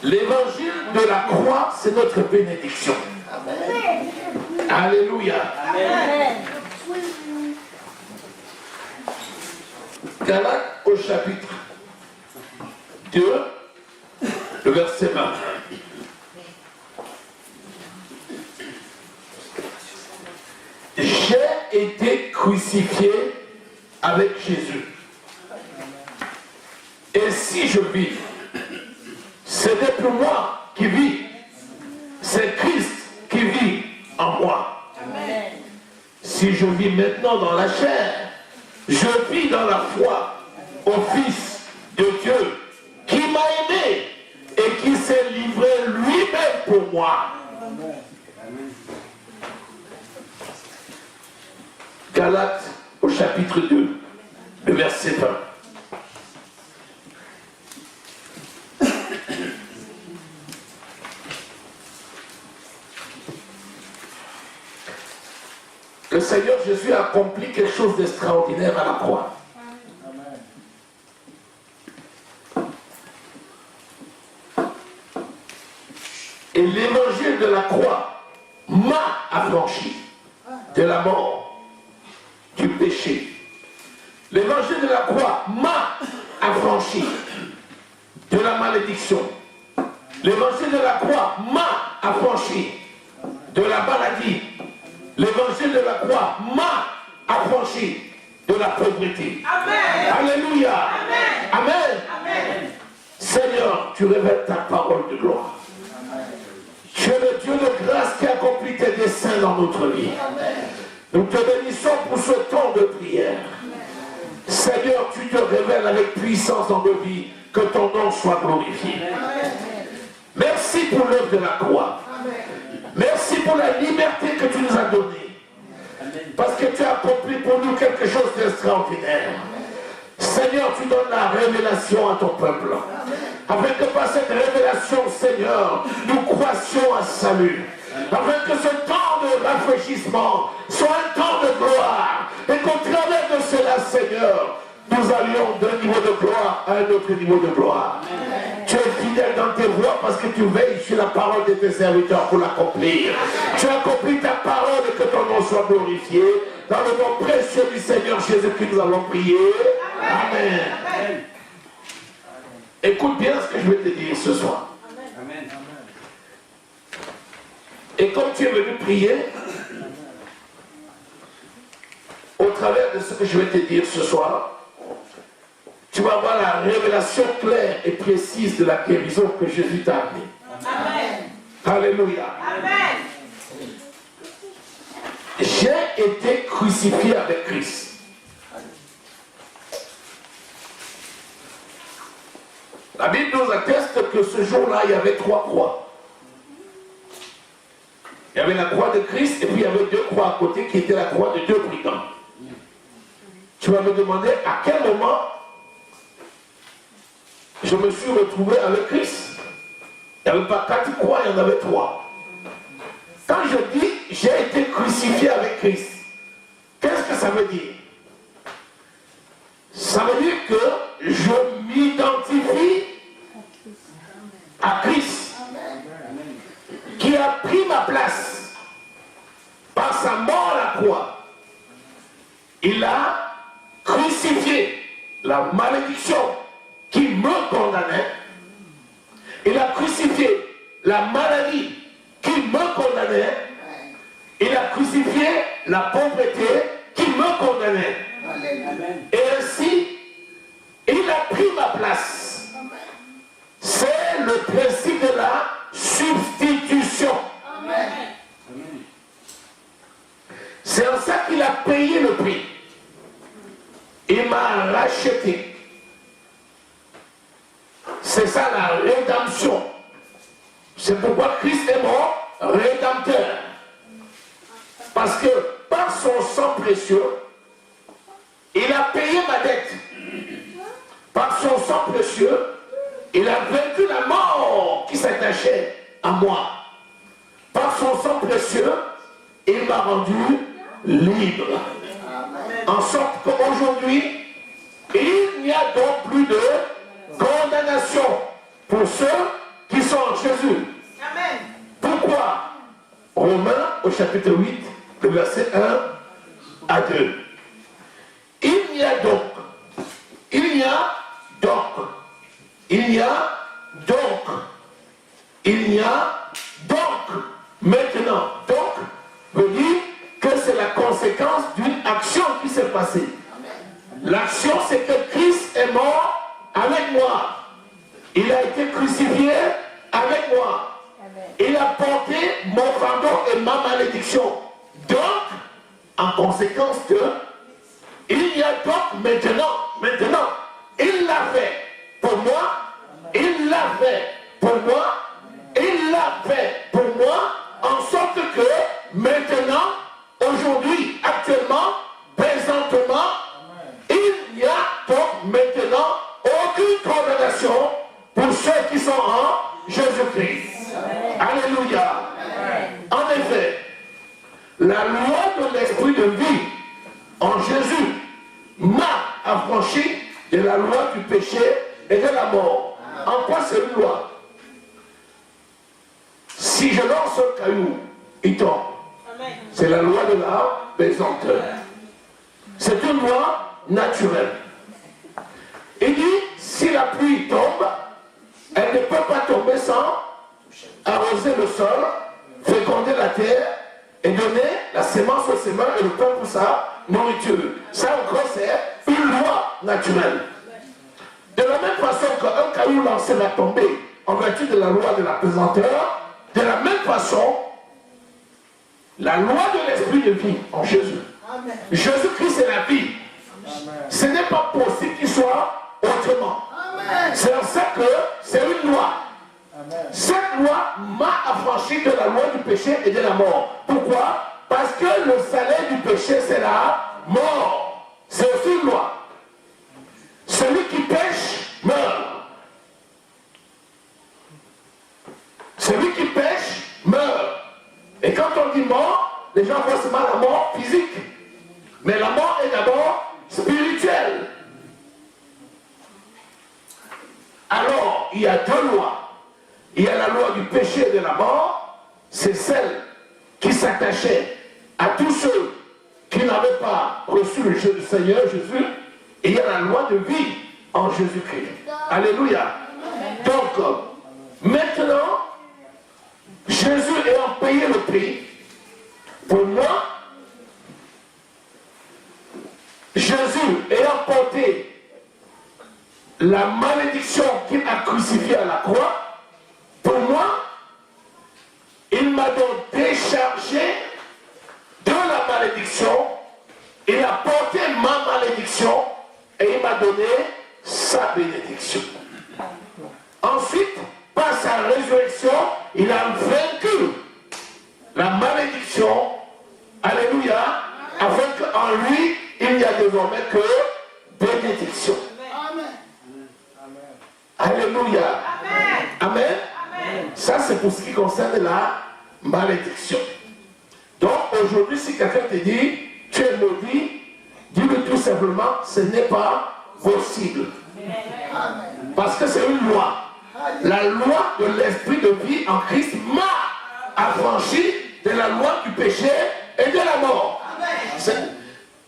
L'évangile de la croix, c'est notre bénédiction. Amen. Alléluia. Amen. Galates au chapitre 2, le verset 20. J'ai été crucifié avec Jésus. Et si je vis, ce n'est plus moi qui vis, c'est Christ qui vit en moi. Amen. Si je vis maintenant dans la chair, je vis dans la foi au Fils de Dieu qui m'a aimé et qui s'est livré lui-même pour moi. Amen. Galates au chapitre 2, le verset 20. Le Seigneur Jésus a accompli quelque chose d'extraordinaire à la croix. Et l'évangile de la croix m'a affranchi de la mort, du péché. L'évangile de la croix m'a affranchi de la malédiction. L'évangile de la croix m'a affranchi de la maladie. L'évangile de la croix m'a affranchi de la pauvreté. Amen. Alléluia. Amen. Amen. Amen. Seigneur, tu révèles ta parole de gloire. Amen. Tu es le Dieu de grâce qui accomplit tes desseins dans notre vie. Amen. Nous te bénissons pour ce temps de prière. Amen. Seigneur, tu te révèles avec puissance dans nos vies. Que ton nom soit glorifié. Amen. Merci pour l'œuvre de la croix. Amen. Merci pour la liberté que tu nous as donnée. Parce que tu as accompli pour nous quelque chose d'extraordinaire. Seigneur, tu donnes la révélation à ton peuple. Afin que par cette révélation, Seigneur, nous croissions à salut. Afin que ce temps de rafraîchissement soit un temps de gloire. Et qu'au travers de cela, Seigneur, nous allions d'un niveau de gloire à un autre niveau de gloire. Amen. Tu es fidèle dans tes voies parce que tu veilles sur la parole de tes serviteurs pour l'accomplir. Tu as accompli ta parole et que ton nom soit glorifié. Dans le nom précieux du Seigneur Jésus-Christ, nous allons prier. Amen. Amen. Écoute bien ce que je vais te dire ce soir. Amen. Et comme tu es venu prier, au travers de ce que je vais te dire ce soir, tu vas avoir la révélation claire et précise de la guérison que Jésus t'a amenée. Amen. Alléluia. Amen. J'ai été crucifié avec Christ. La Bible nous atteste que ce jour-là, il y avait 3 croix. Il y avait la croix de Christ et puis il y avait 2 croix à côté qui étaient la croix de 2 brigands. Tu vas me demander à quel moment je me suis retrouvé avec Christ. Il n'y avait pas 4 croix, il y en avait 3. Quand je dis j'ai été crucifié avec Christ, qu'est-ce que ça veut dire? Ça veut dire que je m'identifie à Christ qui a pris ma place par sa mort à la croix. Il a crucifié la malédiction qui me condamnait. Il a crucifié la maladie qui me condamnait. Il a crucifié la pauvreté qui me condamnait. Amen. Et ainsi, il a pris ma place. C'est le principe de la substitution. Amen. C'est en ça qu'il a payé le prix. Il m'a racheté. C'est ça la rédemption. C'est pourquoi Christ est mort rédempteur. Parce que par son sang précieux, il a payé ma dette. Par son sang précieux, il a vaincu la mort qui s'attachait à moi. Par son sang précieux, il m'a rendu libre. En sorte qu'aujourd'hui, il n'y a donc plus de condamnation pour ceux qui sont en Jésus. Amen. Pourquoi? Romains au chapitre 8, le verset 1 à 2. Il y a donc maintenant. Donc, veut dire que c'est la conséquence d'une action qui s'est passée. L'action, c'est que Christ est mort avec moi. Il a été crucifié avec moi. Il a porté mon fardeau et ma malédiction. Donc, en conséquence de, il y a donc maintenant, il l'a fait pour moi, il l'a fait pour moi, il l'a fait pour moi, en sorte que maintenant, aujourd'hui, actuellement, présentement, il n'y a donc maintenant aucune condamnation pour ceux qui sont en Jésus-Christ. Alléluia. En effet, la loi de l'esprit de vie en Jésus m'a affranchi de la loi du péché et de la mort. En quoi c'est une loi? Si je lance un caillou, il tombe. C'est la loi de la pesanteur. C'est une loi naturelle. Il dit, si la pluie tombe, elle ne peut pas tomber sans arroser le sol, féconder la terre et donner la sémence au sémence et le pain pour sa nourriture. Ça encore, c'est une loi naturelle. De la même façon qu'un caillou lancé va tomber en vertu de la loi de la pesanteur, de la même façon, la loi de l'esprit de vie en Jésus. Jésus-Christ est la vie. Ce n'est pas possible qu'il soit autrement. C'est en ça que c'est une loi. Cette loi m'a affranchi de la loi du péché et de la mort. Pourquoi? Parce que le salaire du péché, c'est la mort. C'est aussi une loi. Celui qui pêche meurt. Celui qui pêche meurt. Et quand on dit mort, les gens voient seulement la mort physique. Mais la mort est d'abord spirituelle. Alors, il y a deux lois. Il y a la loi du péché et de la mort. C'est celle qui s'attachait à tous ceux qui n'avaient pas reçu le jeu du Seigneur Jésus. Et il y a la loi de vie en Jésus-Christ. Alléluia. Donc, maintenant, Jésus ayant payé le prix, pour moi, Jésus ayant porté la malédiction qu'il a crucifiée à la croix, pour moi, il m'a donc déchargé de la malédiction, il a porté ma malédiction et il m'a donné sa bénédiction. Ensuite, par sa résurrection, il a vaincu la malédiction, alléluia, afin qu'en lui, il n'y a désormais que bénédiction. Alléluia. Amen. Ça, c'est pour ce qui concerne la malédiction. Donc, aujourd'hui, si quelqu'un te dit, tu es maudit, dis-le tout simplement, ce n'est pas possible. Parce que c'est une loi. La loi de l'esprit de vie en Christ m'a affranchi de la loi du péché et de la mort.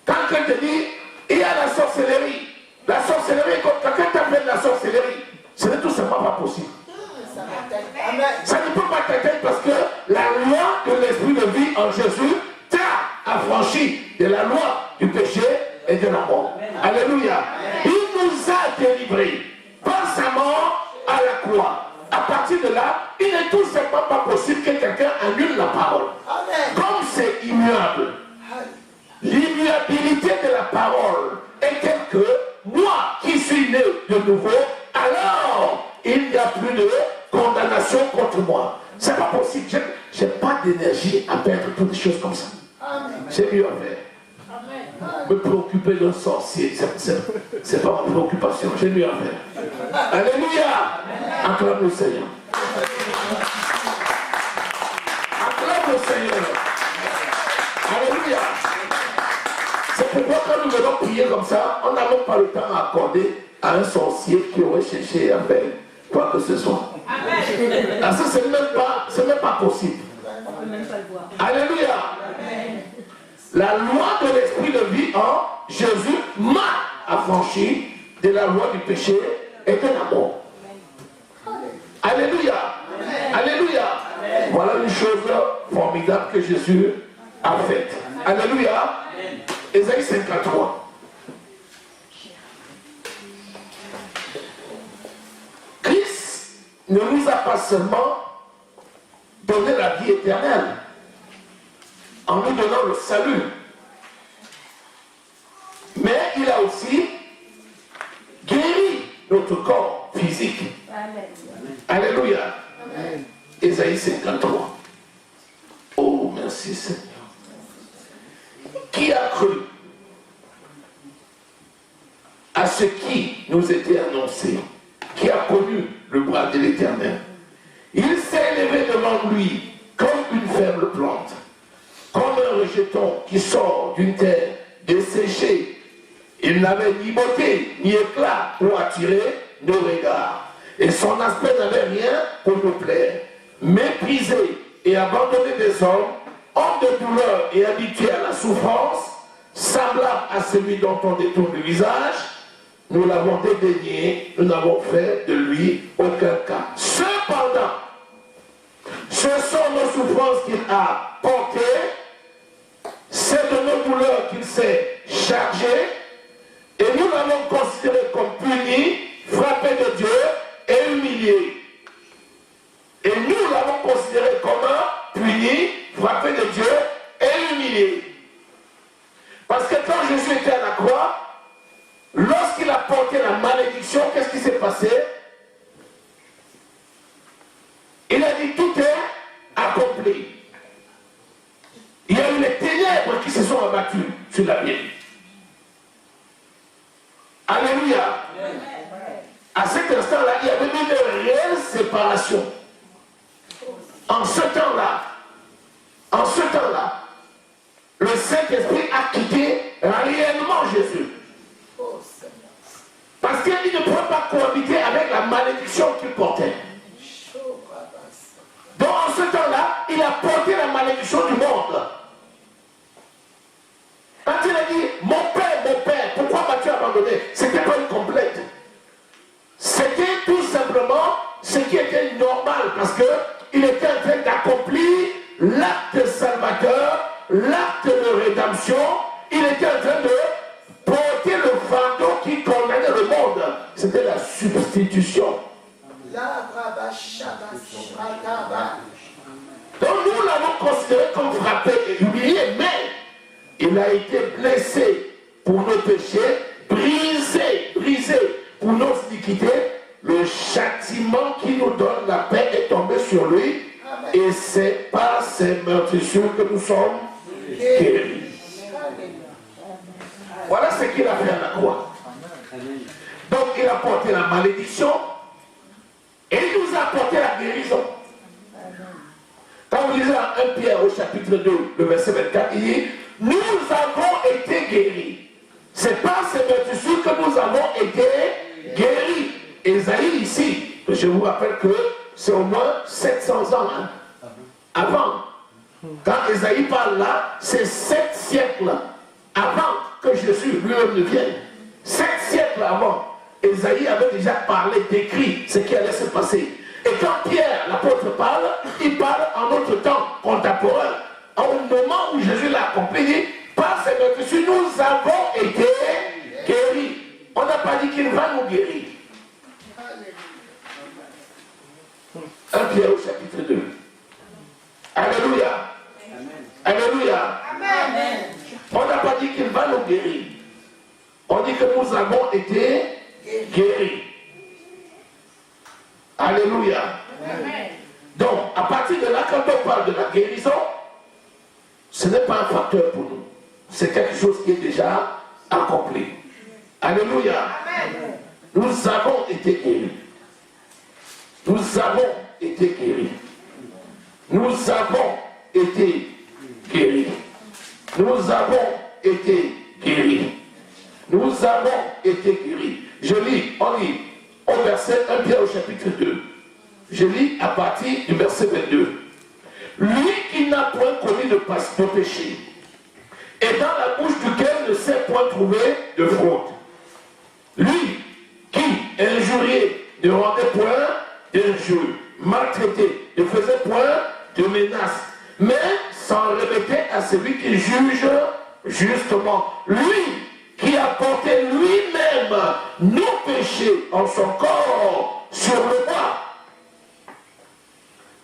Quand quelqu'un te dit, il y a la sorcellerie. La sorcellerie, quand quelqu'un t'appelle la sorcellerie, ce n'est tout simplement pas possible. Ça ne peut pas t'atteindre parce que la loi de l'esprit de vie en Jésus t'a affranchi de la loi du péché et de la mort. Alléluia. Il nous a délivrés par sa mort à la croix. À partir de là, il n'est tout simplement pas possible que quelqu'un annule la parole. Comme c'est immuable, l'immuabilité de la parole est telle que moi qui suis né de nouveau, alors il n'y a plus de condamnation contre moi. C'est pas possible. Je n'ai pas d'énergie à perdre toutes des choses comme ça. J'ai mieux à faire. Me préoccuper d'un sorcier, c'est pas ma préoccupation. J'ai mieux à faire. Alléluia. Acclame le Seigneur. Acclame le Seigneur. Alléluia. C'est pourquoi quand nous venons prier comme ça, on n'a même pas le temps à accorder à un sorcier qui aurait cherché à faire quoi que ce soit. Ah, ça, c'est même pas possible. On ne peut même pas le voir. Alléluia. Amen. La loi de l'esprit de vie en Jésus m'a affranchi de la loi du péché et de la mort. Alléluia. Alléluia. Voilà une chose formidable que Jésus a faite. Alléluia. Ésaïe 53. Christ ne nous a pas seulement donné la vie éternelle en nous donnant le salut, mais il a aussi guéri notre corps physique. Amen. Alléluia. Amen. Ésaïe 53. Oh, merci Seigneur. Qui a cru à ce qui nous était annoncé? Qui a connu le bras de l'Éternel? Il s'est élevé devant lui comme une faible plante, comme un rejeton qui sort d'une terre desséchée. Il n'avait ni beauté ni éclat pour attirer nos regards. Et son aspect n'avait rien pour nous plaire. Méprisé et abandonné des hommes, homme de douleur et habitué à la souffrance, semblable à celui dont on détourne le visage, nous l'avons dédaigné, nous n'avons fait de lui aucun cas. Cependant, ce sont nos souffrances qu'il a portées, c'est de nos douleurs qu'il s'est chargé, et nous l'avons considéré comme puni, frappé de Dieu et humilié. Et nous l'avons considéré comme puni, frappé de Dieu et humilié. Parce que quand Jésus était à la croix, lorsqu'il a porté la malédiction, qu'est-ce qui s'est passé? Il a dit tout est accompli. Il y a eu les ténèbres qui se sont abattues sur la Bible. Alléluia. À cet instant-là, il y avait une réelle séparation. En ce temps-là, le Saint-Esprit a quitté réellement Jésus. Parce qu'il ne peut pas cohabiter avec la malédiction qu'il portait. Donc en ce temps-là, il a porté la malédiction du monde. Quand il a dit, mon père, pourquoi m'as-tu abandonné? Ce n'était pas une complète. C'était tout simplement ce qui était normal, parce qu'il était en train d'accomplir l'acte salvateur, l'acte de rédemption. Il était en train de porter le fardeau qui condamnait le monde. C'était la substitution. Donc nous l'avons considéré comme frappé et humilié, mais il a été blessé pour nos péchés, brisé pour nos iniquités. Le châtiment qui nous donne la paix est tombé sur lui. Amen. Et c'est par ces meurtrissures que nous sommes guéris. Voilà ce qu'il a fait à la croix. Donc il a porté la malédiction et il nous a apporté la guérison. Quand vous lisez en 1 Pierre au chapitre 2, le verset 24, il dit, nous avons été guéris. C'est par ces meurtrissures que nous avons été guéris. Ésaïe ici, je vous rappelle que c'est au moins 700 ans avant. Quand Ésaïe parle là, c'est 7 siècles avant que Jésus lui-même ne vienne. 7 siècles avant, Ésaïe avait déjà parlé, décrit ce qui allait se passer. Et quand Pierre, l'apôtre, parle, il parle en notre temps contemporain. Au moment où Jésus l'a accompli, il dit, par ces meurtrissures, nous avons été guéris. On n'a pas dit qu'il va nous guérir. 1 Pierre au chapitre 2. Alléluia. Amen. Alléluia. Amen. On n'a pas dit qu'il va nous guérir. On dit que nous avons été guéris. Alléluia. Amen. Donc, à partir de là, quand on parle de la guérison, ce n'est pas un facteur pour nous. C'est quelque chose qui est déjà accompli. Alléluia. Amen. Nous avons été guéris. Nous avons été guéris. Nous avons été guéris. Nous avons été guéris. Nous avons été guéris. Je lis, on lit au verset 1 Pierre au chapitre 2. Je lis à partir du verset 22. Lui qui n'a point commis de péché, et dans la bouche duquel ne s'est point trouvé de fraude. Lui qui, injurié, ne rendait point d'injure, maltraité, ne faisait point de menaces, mais s'en remettait à celui qui juge justement. Lui qui a porté lui-même nos péchés en son corps sur le bois,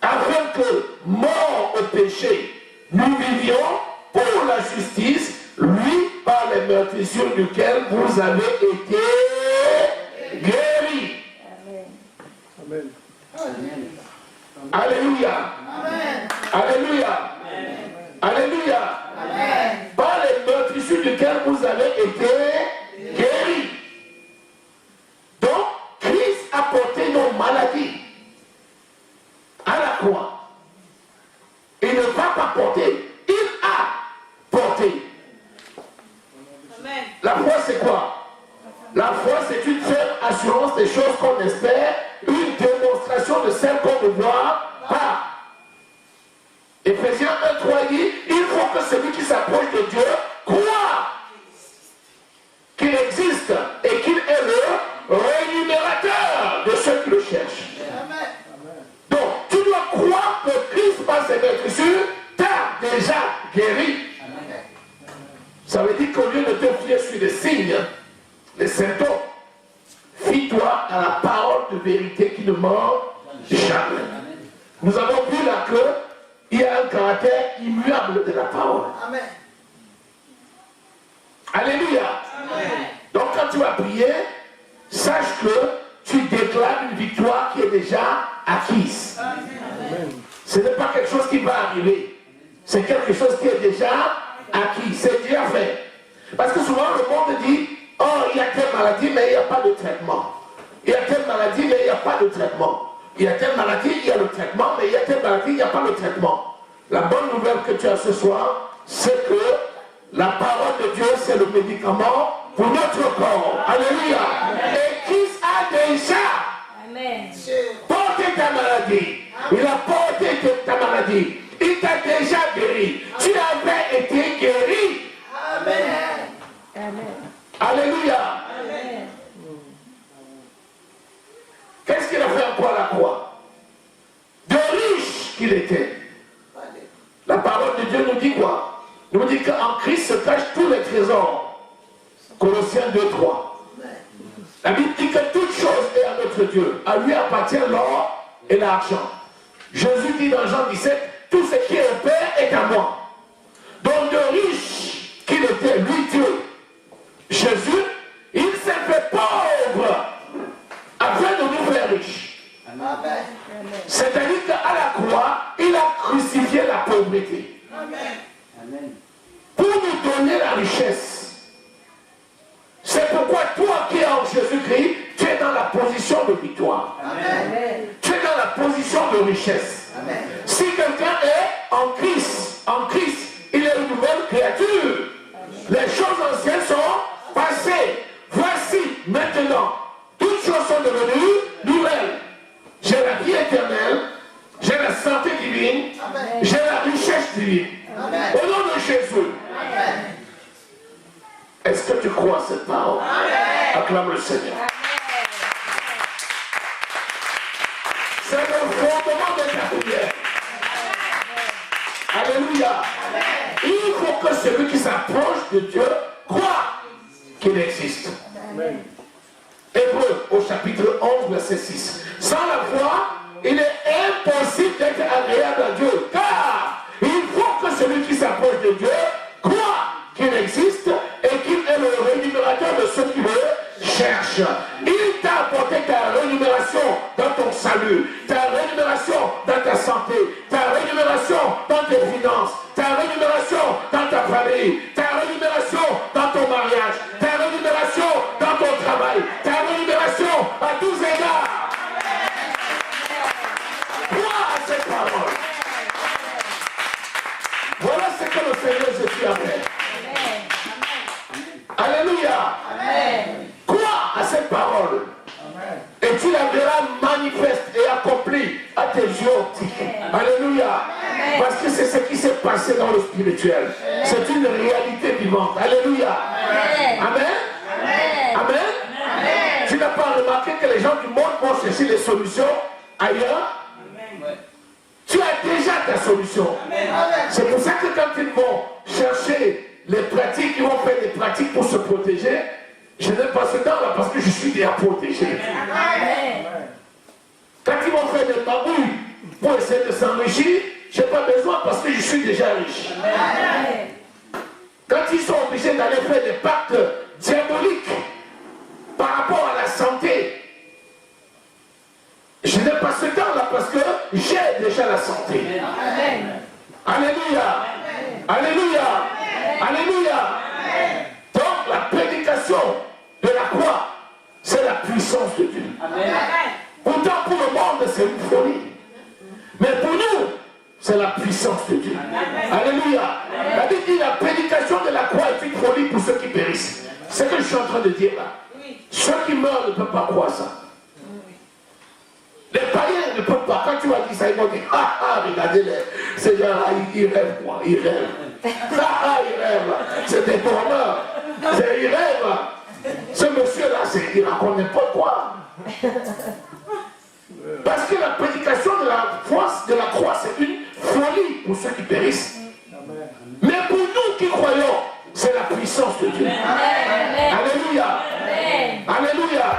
afin que, morts au péché, nous vivions pour la justice, lui par les meurtrissures duquel vous avez été guéris. Amen. Alléluia. Amen. Alléluia. Alléluia. Amen. Par les meurtrissures duquel vous avez été guéris. Donc, Christ a porté nos maladies à la croix. Il ne va pas porter, il a porté. Amen. La foi, c'est quoi? La foi, c'est une ferme assurance des choses qu'on espère, une démonstration de celles qu'on ne voit pas. Éphésiens 1:3 dit, il faut que celui qui s'approche de Dieu croit qu'il existe et qu'il est le rémunérateur de ceux qui le cherchent. Donc, tu dois croire que Christ, par ses meurtrissures, t'a déjà guéri. Ça veut dire qu'au lieu de te fier sur les signes, les symptômes, fie-toi à la parole de vérité qui ne ment jamais. Nous avons vu là qu'il y a un caractère immuable de la parole. Amen. Alléluia. Amen. Donc quand tu vas prier, sache que tu déclares une victoire qui est déjà acquise. Ce n'est pas quelque chose qui va arriver. C'est quelque chose qui est déjà acquis. C'est déjà fait. Parce que souvent le monde dit, oh, il y a telle maladie, mais il n'y a pas de traitement. Il y a telle maladie, mais il n'y a pas de traitement. Il y a telle maladie, il y a le traitement, mais il y a telle maladie, il n'y a pas de traitement. La bonne nouvelle que tu as ce soir, c'est que la parole de Dieu, c'est le médicament pour notre corps. Alléluia. Et Christ a déjà porté ta maladie. Il a porté ta maladie. Il t'a déjà guéri. Tu avais été guéri. Amen. Alléluia. Amen. Qu'est-ce qu'il a fait encore à la croix? De riche qu'il était. La parole de Dieu nous dit quoi? Nous dit qu'en Christ se cachent tous les trésors. Colossiens 2:3. La Bible dit que toute chose est à notre Dieu. À lui appartient l'or et l'argent. Jésus dit dans Jean 17, tout ce qui est au Père est à moi. Donc de riche qu'il était, lui Dieu, Jésus, il s'est fait pauvre afin de nous faire riches. C'est-à-dire qu'à la croix, il a crucifié la pauvreté. Pour nous donner la richesse. C'est pourquoi toi qui es en Jésus-Christ, tu es dans la position de victoire. Amen. Tu es dans la position de richesse. Amen. Si quelqu'un est en Christ, il est une nouvelle créature. Les choses anciennes sont passées. Voici maintenant, toutes choses sont devenues nouvelles. J'ai la vie éternelle, j'ai la santé divine, j'ai la richesse divine. Amen. Au nom de Jésus. Amen. Est-ce que tu crois à cette parole? Acclame le Seigneur. C'est le fondement de ta prière. Alléluia. Il faut que celui qui s'approche de Dieu croit qu'il existe. Hébreux au chapitre 11, verset 6. Sans la foi, il est impossible d'être agréable à Dieu. Car il faut que celui qui s'approche de Dieu croit qu'il existe et qu'il est le rémunérateur de ceux qui le cherchent. Il t'a apporté ta rémunération dans ton salut, ta rémunération dans ta santé, ta rémunération dans tes finances, ta rémunération dans ta famille, ta rémunération dans ton mariage, ta rémunération dans ton travail, ta rémunération à tous égards. Crois à cette parole. Voilà ce que le Seigneur Jésus a fait. Alléluia. Crois à cette parole. Et tu la verras manifeste et accomplie spirituel. C'est une réalité vivante. Alléluia. Amen. Amen. Tu n'as pas remarqué que les gens du monde vont chercher les solutions ailleurs? Tu as déjà ta solution. C'est pour ça que quand ils vont chercher les pratiques, ils vont faire des pratiques pour se protéger. Je n'aime pas ce temps-là parce que je suis déjà protégé. Quand ils vont faire des babouilles pour essayer de s'enrichir, je n'ai pas besoin parce que je suis déjà riche. Quand ils sont obligés d'aller faire des pactes diaboliques par rapport à la santé, je n'ai pas ce temps-là parce que j'ai déjà la santé. Alléluia. Alléluia. Alléluia. Donc la prédication de la croix, c'est la puissance de Dieu. Pourtant pour le monde, c'est une folie. Mais pour nous, c'est la puissance de Dieu. Alléluia. La Bible dit la prédication de la croix est une folie pour ceux qui périssent. C'est ce que je suis en train de dire là. Ceux qui meurent ne peuvent pas croire ça. Les païens ne peuvent pas. Quand tu as dit ça, ils vont dire regardez ces gens-là, ils rêvent quoi. Ils rêvent. Ils rêvent. C'est des tourneurs. Ils rêvent. Ce monsieur-là, il raconte n'importe quoi. Parce que la prédication de la croix, c'est une folie pour ceux qui périssent. Mais pour nous qui croyons, c'est la puissance de Dieu. Alléluia. Alléluia.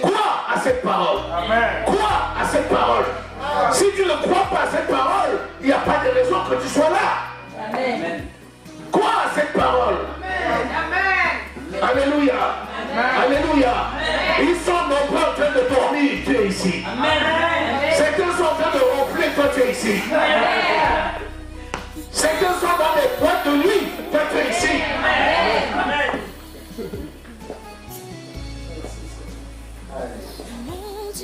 Crois à cette parole. Crois à cette parole. Si tu ne crois pas à cette parole, il n'y a pas de raison que tu sois là. Crois à cette parole. Alléluia. Alléluia. Ils sont nombreux en train de dormir, tu es ici. Certains sont en train de ronfler, toi tu es ici. Certains sont dans des boîtes de nuit, toi tu es ici.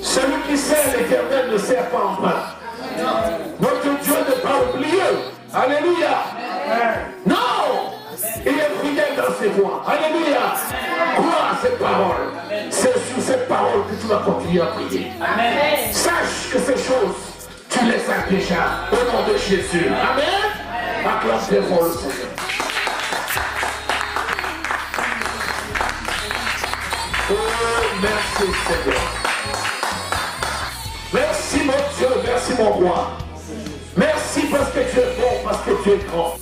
Celui qui sert l'Éternel ne sert pas en vain. Notre Dieu n'est pas oublié. Alléluia. Non. Il est fidèle dans ses voies. Alléluia. Crois à cette parole. C'est sur cette parole que tu vas continuer à prier. Sache que ces choses, tu les as déjà au nom de Jésus. Amen. Acclame devant le Seigneur. Oh, merci Seigneur. Merci mon Dieu, merci mon roi. Merci parce que tu es bon, parce que tu es grand.